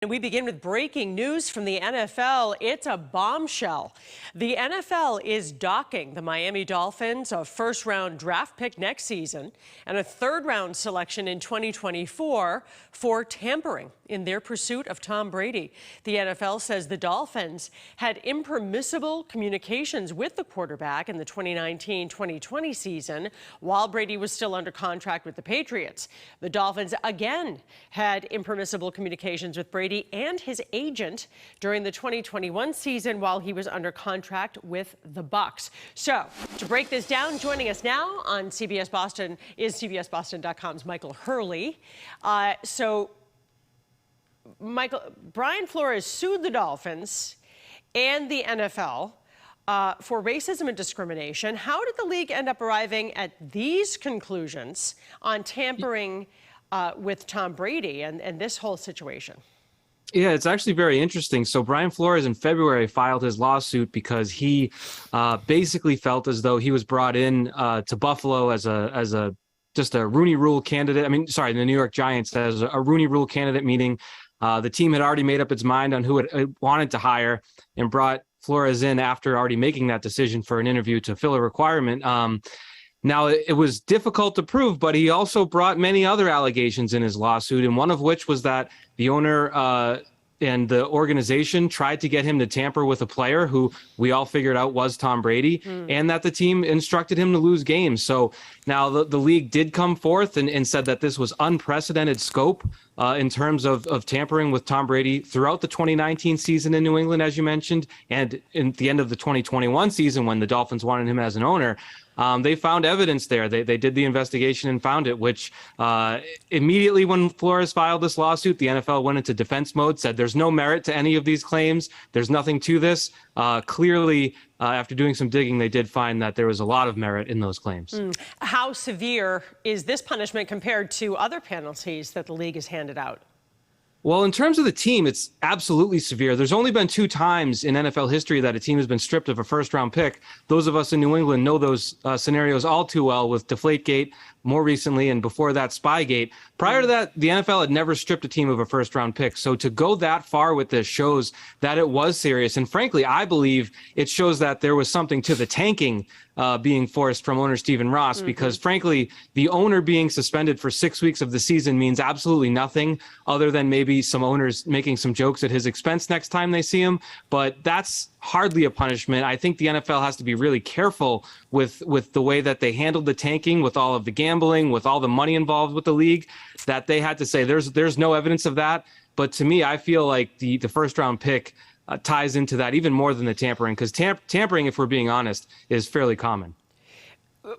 And we begin with breaking news from the NFL. It's a bombshell. The NFL is docking the Miami Dolphins a first-round draft pick next season and a third-round selection in 2024 for tampering in their pursuit of Tom Brady. The NFL says the Dolphins had impermissible communications with the quarterback in the 2019-2020 season while Brady was still under contract with the Patriots. The Dolphins again had impermissible communications with Brady and his agent during the 2021 season while he was under contract with the Bucs. So, to break this down, joining us now on CBS Boston is CBSBoston.com's Michael Hurley. Michael, Brian Flores sued the Dolphins and the NFL for racism and discrimination. How did the league end up arriving at these conclusions on tampering with Tom Brady and this whole situation? Yeah, it's actually very interesting. So Brian Flores in February filed his lawsuit because he basically felt as though he was brought in to Buffalo as just a Rooney Rule candidate. The New York Giants as a Rooney Rule candidate, meaning the team had already made up its mind on who it wanted to hire and brought Flores in after already making that decision for an interview to fill a requirement. Now, it was difficult to prove, but he also brought many other allegations in his lawsuit, and one of which was that the owner and the organization tried to get him to tamper with a player who we all figured out was Tom Brady, and that the team instructed him to lose games. So now the league did come forth and said that this was unprecedented scope in terms of tampering with Tom Brady throughout the 2019 season in New England, as you mentioned, and in the end of the 2021 season when the Dolphins wanted him as an owner. They found evidence there. They did the investigation and found it, which immediately when Flores filed this lawsuit, the NFL went into defense mode, said there's no merit to any of these claims. There's nothing to this. Clearly, after doing some digging, they did find that there was a lot of merit in those claims. How severe is this punishment compared to other penalties that the league has handed out? Well, in terms of the team, it's absolutely severe. There's only been 2 times in NFL history that a team has been stripped of a first-round pick. Those of us in New England know those scenarios all too well, with Deflategate more recently and before that Spygate. Prior to that, the NFL had never stripped a team of a first-round pick. So to go that far with this shows that it was serious. And frankly, I believe it shows that there was something to the tanking being forced from owner Stephen Ross, because frankly, the owner being suspended for 6 weeks of the season means absolutely nothing other than maybe some owners making some jokes at his expense next time they see him. But that's hardly a punishment. I think the NFL has to be really careful with the way that they handled the tanking, with all of the gambling, with all the money involved with the league, that they had to say there's no evidence of that. But to me, I feel like the first round pick ties into that even more than the tampering, because tampering, if we're being honest, is fairly common.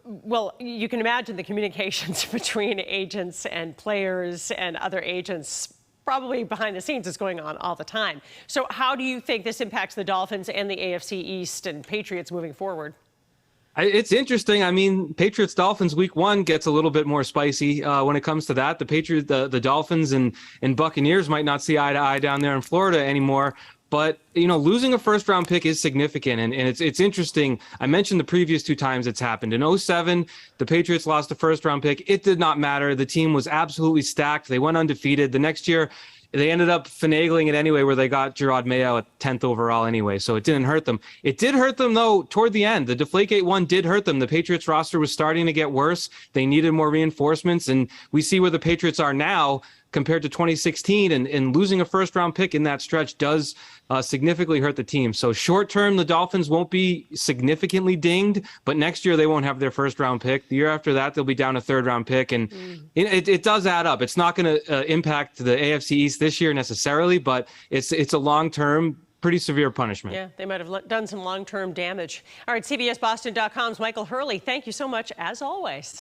Well, you can imagine the communications between agents and players and other agents probably behind the scenes is going on all the time. So how do you think this impacts the Dolphins and the AFC East and Patriots moving forward? It's interesting. Patriots Dolphins week 1 gets a little bit more spicy when it comes to that. The Dolphins and Buccaneers might not see eye to eye down there in Florida anymore. But, losing a first-round pick is significant, and it's interesting. I mentioned the previous 2 times it's happened. In 2007, the Patriots lost a first-round pick. It did not matter. The team was absolutely stacked. They went undefeated. The next year, they ended up finagling it anyway, where they got Gerard Mayo at 10th overall anyway, so it didn't hurt them. It did hurt them, though, toward the end. The Deflategate one did hurt them. The Patriots roster was starting to get worse. They needed more reinforcements, and we see where the Patriots are now compared to 2016, and losing a first-round pick in that stretch does significantly hurt the team. So short-term, the Dolphins won't be significantly dinged, but next year they won't have their first-round pick. The year after that, they'll be down a third-round pick, and it does add up. It's not going to impact the AFC East this year necessarily, but it's a long-term, pretty severe punishment. Yeah, they might have done some long-term damage. All right, CBSBoston.com's Michael Hurley, thank you so much, as always.